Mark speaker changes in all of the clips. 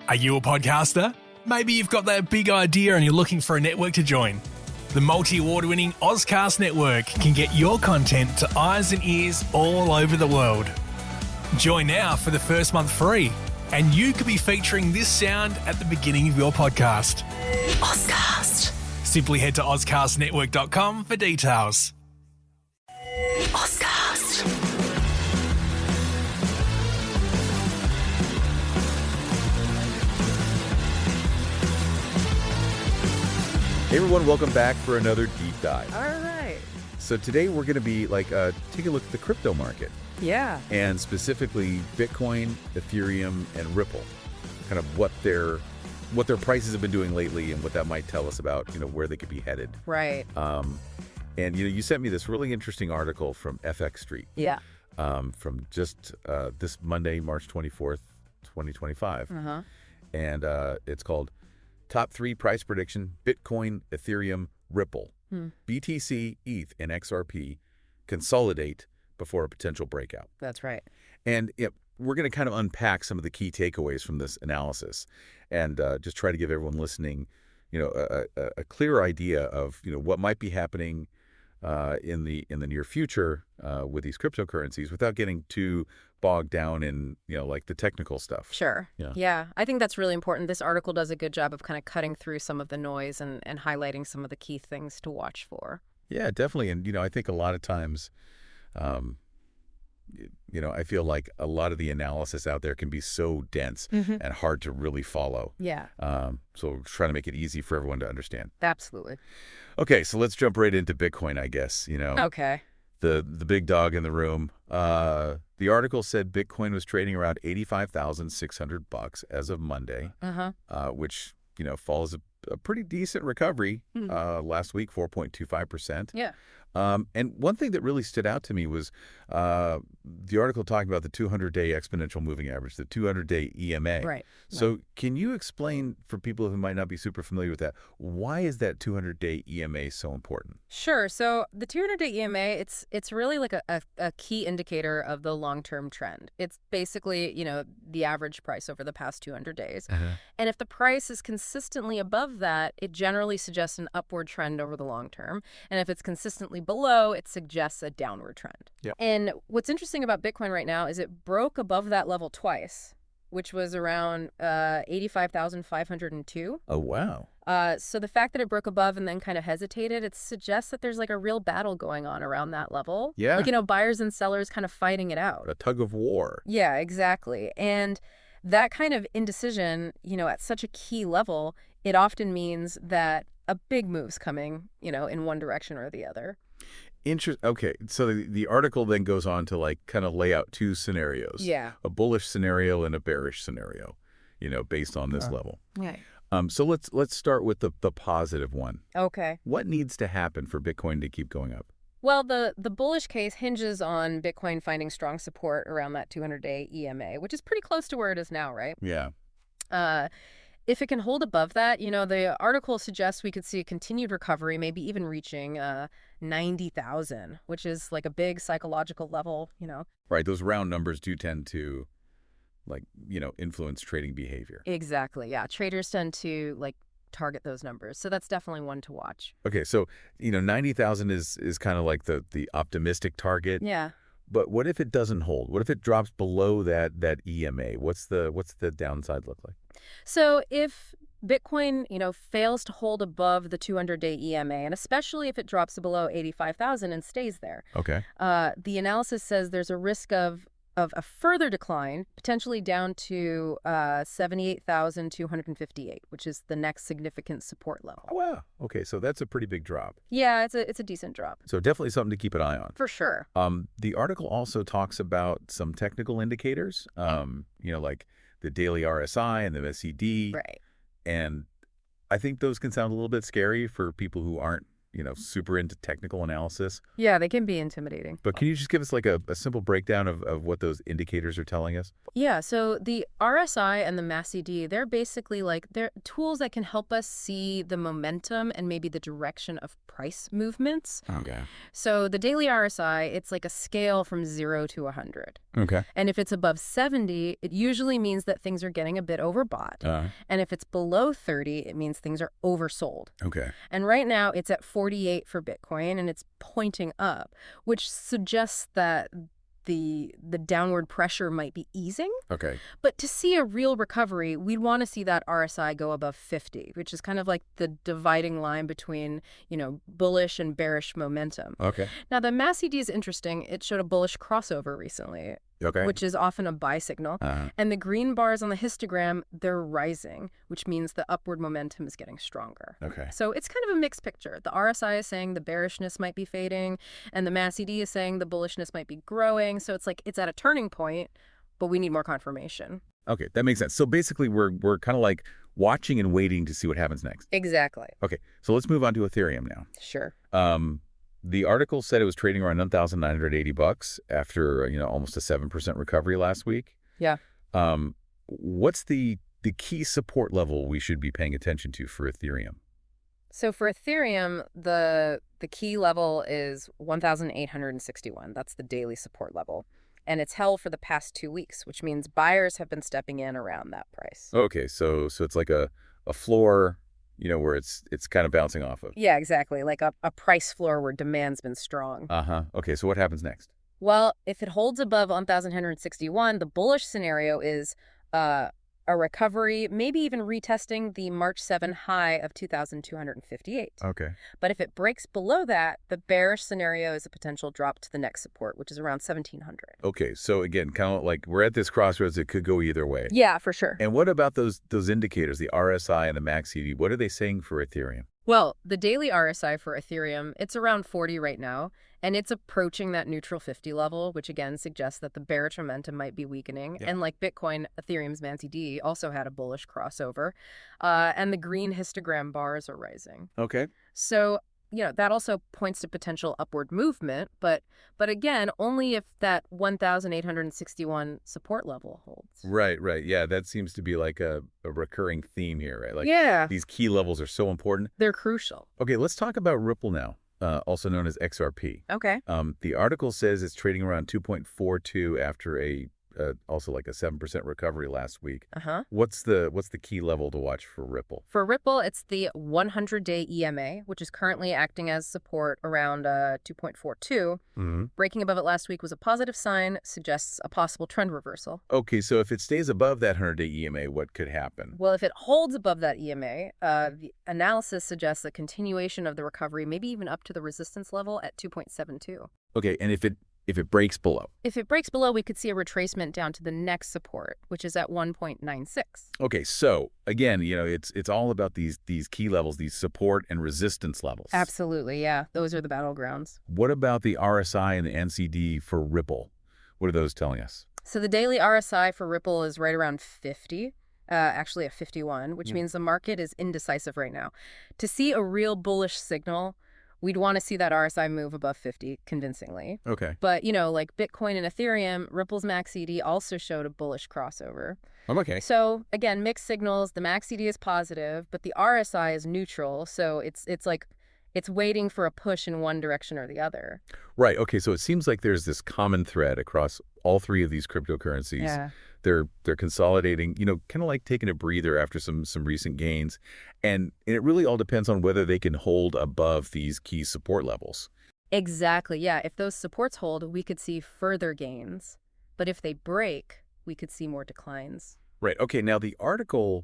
Speaker 1: Are you a podcaster? Maybe you've got that big idea and you're looking for a network to join. The multi-award-winning Ozcast Network can get your content to eyes and ears all over the world. Join now for the first month free, and you could be featuring this sound at the beginning of your podcast.
Speaker 2: Ozcast.
Speaker 1: Simply head to ozcastnetwork.com for details.
Speaker 2: Ozcast.
Speaker 3: Hey everyone, welcome back for another deep dive.
Speaker 4: All right.
Speaker 3: So today we're going to be take a look at the crypto market.
Speaker 4: Yeah.
Speaker 3: And specifically Bitcoin, Ethereum, and Ripple. Kind of what their prices have been doing lately and what that might tell us about, where they could be headed.
Speaker 4: Right.
Speaker 3: And you sent me this really interesting article from FXStreet.
Speaker 4: Yeah.
Speaker 3: From just this Monday, March 24th, 2025.
Speaker 4: Uh-huh.
Speaker 3: And it's called Top 3 Price Prediction, Bitcoin, Ethereum, Ripple, BTC, ETH, and XRP consolidate before a potential breakout.
Speaker 4: That's right.
Speaker 3: And we're going to kind of unpack some of the key takeaways from this analysis and just try to give everyone listening, a clear idea of, what might be happening in the near future with these cryptocurrencies without getting too bogged down in, the technical stuff.
Speaker 4: Sure. Yeah. I think that's really important. This article does a good job of kind of cutting through some of the noise and highlighting some of the key things to watch for.
Speaker 3: Yeah, definitely. And, I think a lot of times, I feel like a lot of the analysis out there can be so dense and hard to really follow.
Speaker 4: Yeah.
Speaker 3: So we're trying to make it easy for everyone to understand.
Speaker 4: Absolutely.
Speaker 3: Okay, so let's jump right into Bitcoin, I guess.
Speaker 4: Okay.
Speaker 3: The big dog in the room. The article said Bitcoin was trading around $85,600 as of Monday, which follows a pretty decent recovery last week, 4.25%.
Speaker 4: Yeah.
Speaker 3: And one thing that really stood out to me was the article talking about the 200-day exponential moving average, the 200-day EMA.
Speaker 4: Right.
Speaker 3: So can you explain for people who might not be super familiar with that, why is that 200-day EMA so important?
Speaker 4: Sure. So the 200-day EMA, it's really like a key indicator of the long-term trend. It's basically, the average price over the past 200 days. And if the price is consistently above that, it generally suggests an upward trend over the long term. And if it's consistently below, it suggests a downward trend.
Speaker 3: Yep.
Speaker 4: And what's interesting about Bitcoin right now is it broke above that level twice, which was around 85,502.
Speaker 3: Oh, wow.
Speaker 4: So the fact that it broke above and then kind of hesitated, it suggests that there's like a real battle going on around that level.
Speaker 3: Yeah.
Speaker 4: Like, buyers and sellers kind of fighting it out.
Speaker 3: A tug of war.
Speaker 4: Yeah, exactly. And that kind of indecision, at such a key level, it often means that a big move's coming, in one direction or the other.
Speaker 3: Okay, so the article then goes on to kind of lay out two scenarios.
Speaker 4: Yeah.
Speaker 3: A bullish scenario and a bearish scenario, based on this level.
Speaker 4: Right.
Speaker 3: So let's start with the positive one.
Speaker 4: Okay.
Speaker 3: What needs to happen for Bitcoin to keep going up?
Speaker 4: Well, the bullish case hinges on Bitcoin finding strong support around that 200-day EMA, which is pretty close to where it is now, right?
Speaker 3: Yeah.
Speaker 4: If it can hold above that, the article suggests we could see a continued recovery, maybe even reaching 90,000, which is like a big psychological level,
Speaker 3: Right. Those round numbers do tend to, influence trading behavior.
Speaker 4: Exactly. Yeah. Traders tend to target those numbers. So that's definitely one to watch.
Speaker 3: Okay. So, 90,000 is kind of like the optimistic target.
Speaker 4: Yeah.
Speaker 3: But what if it doesn't hold? What if it drops below that EMA? What's the downside look like?
Speaker 4: So if Bitcoin, fails to hold above the 200-day EMA, and especially if it drops below 85,000 and stays there,
Speaker 3: okay,
Speaker 4: the analysis says there's a risk of a further decline, potentially down to 78,258, which is the next significant support level.
Speaker 3: Oh, wow. Okay, so that's a pretty big drop.
Speaker 4: Yeah, it's a decent drop.
Speaker 3: So definitely something to keep an eye on.
Speaker 4: For sure.
Speaker 3: The article also talks about some technical indicators, like the daily RSI and the MACD.
Speaker 4: Right.
Speaker 3: And I think those can sound a little bit scary for people who aren't, super into technical analysis.
Speaker 4: Yeah, they can be intimidating.
Speaker 3: But can you just give us a simple breakdown of what those indicators are telling us?
Speaker 4: Yeah, so the RSI and the MACD, they're basically they're tools that can help us see the momentum and maybe the direction of price movements.
Speaker 3: Okay.
Speaker 4: So the daily RSI, it's like a scale from 0 to 100.
Speaker 3: Okay.
Speaker 4: And if it's above 70, it usually means that things are getting a bit overbought. And if it's below 30, it means things are oversold.
Speaker 3: Okay.
Speaker 4: And right now it's at 48 for Bitcoin and it's pointing up, which suggests that the downward pressure might be easing.
Speaker 3: Okay.
Speaker 4: But to see a real recovery, we'd want to see that RSI go above 50, which is kind of like the dividing line between, bullish and bearish momentum.
Speaker 3: Okay.
Speaker 4: Now, the MACD is interesting. It showed a bullish crossover recently,
Speaker 3: Okay.
Speaker 4: which is often a buy signal. And the green bars on the histogram, they're rising, which means the upward momentum is getting stronger.
Speaker 3: Okay.
Speaker 4: So it's kind of a mixed picture. The RSI is saying the bearishness might be fading, and the MACD is saying the bullishness might be growing. So it's like it's at a turning point, but we need more confirmation.
Speaker 3: Okay, that makes sense. So basically, we're kind of like watching and waiting to see what happens next.
Speaker 4: Exactly.
Speaker 3: Okay, so let's move on to Ethereum now.
Speaker 4: Sure.
Speaker 3: The article said it was trading around $1,980 after almost a 7% recovery last week.
Speaker 4: Yeah.
Speaker 3: What's the key support level we should be paying attention to for Ethereum?
Speaker 4: So for Ethereum, the key level is 1,861. That's the daily support level. And it's held for the past 2 weeks, which means buyers have been stepping in around that price.
Speaker 3: Okay, so it's like a floor, where it's kind of bouncing off of.
Speaker 4: Yeah, exactly. Like a price floor where demand's been strong.
Speaker 3: Okay, so what happens next?
Speaker 4: Well, if it holds above 1,161, the bullish scenario is a recovery, maybe even retesting the March 7 high of 2,258.
Speaker 3: Okay.
Speaker 4: But if it breaks below that, the bearish scenario is a potential drop to the next support, which is around 1,700.
Speaker 3: Okay, so again, kind of like we're at this crossroads. It could go either way.
Speaker 4: Yeah, for sure.
Speaker 3: And what about those indicators, the RSI and the MACD? What are they saying for Ethereum?
Speaker 4: Well, the daily RSI for Ethereum, it's around 40 right now, and it's approaching that neutral 50 level, which again suggests that the bearish momentum might be weakening.
Speaker 3: Yeah.
Speaker 4: And like Bitcoin, Ethereum's MACD also had a bullish crossover, and the green histogram bars are rising.
Speaker 3: Okay.
Speaker 4: So, that also points to potential upward movement, but again, only if that 1,861 support level holds.
Speaker 3: Right. Yeah, that seems to be like a recurring theme here, right? Like,
Speaker 4: yeah.
Speaker 3: these key levels are so important.
Speaker 4: They're crucial.
Speaker 3: Okay, let's talk about Ripple now, also known as XRP.
Speaker 4: Okay.
Speaker 3: The article says it's trading around 2.42 after also like a 7% recovery last week. What's the key level to watch for Ripple?
Speaker 4: For Ripple, it's the 100-day EMA, which is currently acting as support around 2.42. Breaking above it last week was a positive sign, suggests a possible trend reversal.
Speaker 3: Okay, so if it stays above that 100-day EMA, what could happen?
Speaker 4: Well, if it holds above that EMA, the analysis suggests a continuation of the recovery, maybe even up to the resistance level at 2.72.
Speaker 3: Okay, and if it breaks below?
Speaker 4: If it breaks below, we could see a retracement down to the next support, which is at 1.96.
Speaker 3: Okay, so again, it's all about these key levels, these support and resistance levels.
Speaker 4: Absolutely, yeah. Those are the battlegrounds.
Speaker 3: What about the RSI and the NCD for Ripple? What are those telling us?
Speaker 4: So the daily RSI for Ripple is right around 50. Actually at 51, which means the market is indecisive right now. To see a real bullish signal, we'd want to see that RSI move above 50 convincingly.
Speaker 3: Okay.
Speaker 4: But, like Bitcoin and Ethereum, Ripple's MACD also showed a bullish crossover.
Speaker 3: Okay.
Speaker 4: So, again, mixed signals. The MACD is positive, but the RSI is neutral. So it's like it's waiting for a push in one direction or the other.
Speaker 3: Right. Okay. So it seems like there's this common thread across all three of these cryptocurrencies.
Speaker 4: Yeah.
Speaker 3: They're consolidating, kind of like taking a breather after some recent gains. And it really all depends on whether they can hold above these key support levels.
Speaker 4: Exactly. Yeah. If those supports hold, we could see further gains. But if they break, we could see more declines.
Speaker 3: Right. Okay. Now, the article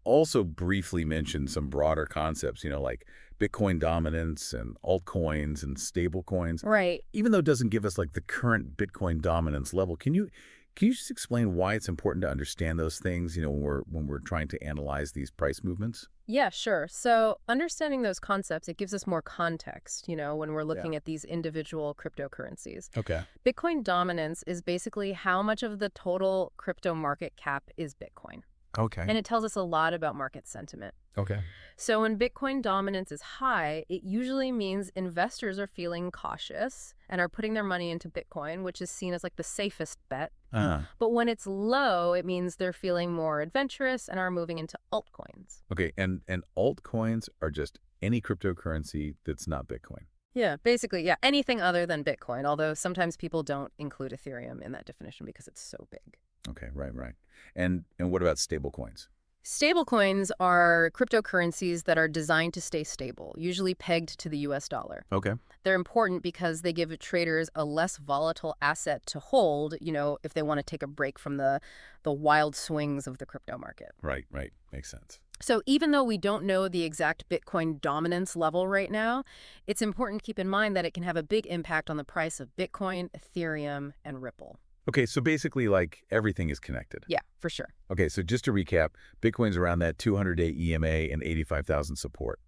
Speaker 3: also briefly mentioned some broader concepts, like Bitcoin dominance and altcoins and stablecoins.
Speaker 4: Right.
Speaker 3: Even though it doesn't give us like the current Bitcoin dominance level, can you just explain why it's important to understand those things, when we're trying to analyze these price movements?
Speaker 4: Yeah, sure. So understanding those concepts, it gives us more context, when we're looking at these individual cryptocurrencies.
Speaker 3: Okay.
Speaker 4: Bitcoin dominance is basically how much of the total crypto market cap is Bitcoin.
Speaker 3: Okay.
Speaker 4: And it tells us a lot about market sentiment.
Speaker 3: Okay.
Speaker 4: So when Bitcoin dominance is high, it usually means investors are feeling cautious and are putting their money into Bitcoin, which is seen as like the safest bet. But when it's low, it means they're feeling more adventurous and are moving into altcoins.
Speaker 3: Okay. And altcoins are just any cryptocurrency that's not Bitcoin.
Speaker 4: Yeah, basically, yeah, anything other than Bitcoin, although sometimes people don't include Ethereum in that definition because it's so big.
Speaker 3: Okay, right. And what about stablecoins?
Speaker 4: Stablecoins are cryptocurrencies that are designed to stay stable, usually pegged to the US dollar.
Speaker 3: Okay.
Speaker 4: They're important because they give traders a less volatile asset to hold, if they want to take a break from the wild swings of the crypto market.
Speaker 3: Right. Makes sense.
Speaker 4: So even though we don't know the exact Bitcoin dominance level right now, it's important to keep in mind that it can have a big impact on the price of Bitcoin, Ethereum, and Ripple.
Speaker 3: Okay, so basically, like, everything is connected.
Speaker 4: Yeah, for sure.
Speaker 3: Okay, so just to recap, Bitcoin's around that 200-day EMA and 85,000 support.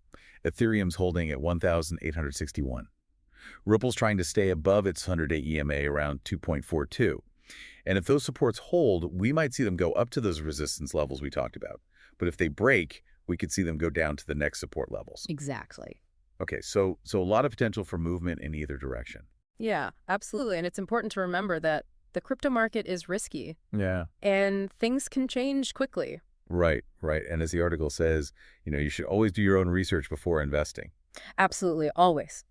Speaker 3: Ethereum's holding at 1,861. Ripple's trying to stay above its 100-day EMA around 2.42. And if those supports hold, we might see them go up to those resistance levels we talked about. But if they break, we could see them go down to the next support levels.
Speaker 4: Exactly.
Speaker 3: Okay, so a lot of potential for movement in either direction.
Speaker 4: Yeah, absolutely. And it's important to remember that the crypto market is risky.
Speaker 3: Yeah.
Speaker 4: And things can change quickly.
Speaker 3: Right. And as the article says, you should always do your own research before investing.
Speaker 4: Absolutely. Always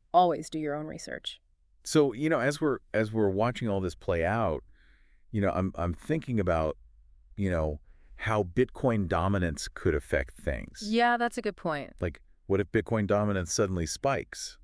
Speaker 4: do your own research.
Speaker 3: So, as we're watching all this play out, I'm thinking about, how Bitcoin dominance could affect things.
Speaker 4: Yeah, that's a good point.
Speaker 3: Like, what if Bitcoin dominance suddenly spikes?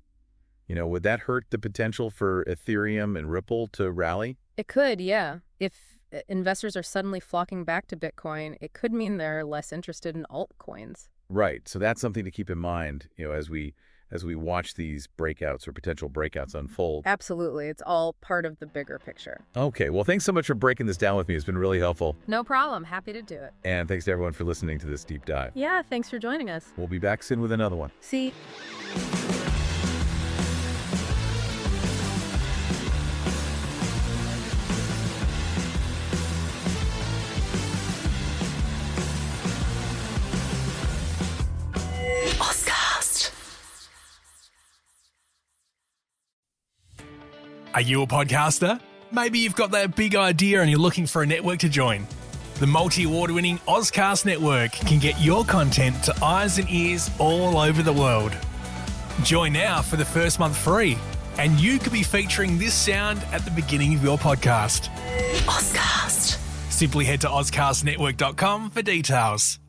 Speaker 3: Would that hurt the potential for Ethereum and Ripple to rally?
Speaker 4: It could, yeah. If investors are suddenly flocking back to Bitcoin, it could mean they're less interested in altcoins.
Speaker 3: Right. So that's something to keep in mind, as we watch these breakouts or potential breakouts unfold.
Speaker 4: Absolutely. It's all part of the bigger picture.
Speaker 3: Okay. Well, thanks so much for breaking this down with me. It's been really helpful.
Speaker 4: No problem. Happy to do it.
Speaker 3: And thanks to everyone for listening to this deep dive.
Speaker 4: Yeah, thanks for joining us.
Speaker 3: We'll be back soon with another one.
Speaker 4: See.
Speaker 1: Are you a podcaster? Maybe you've got that big idea and you're looking for a network to join. The multi-award-winning Ozcast network can get your content to eyes and ears all over the world. Join now for the first month free, and you could be featuring this sound at the beginning of your podcast. Ozcast. Simply head to ozcastnetwork.com for details.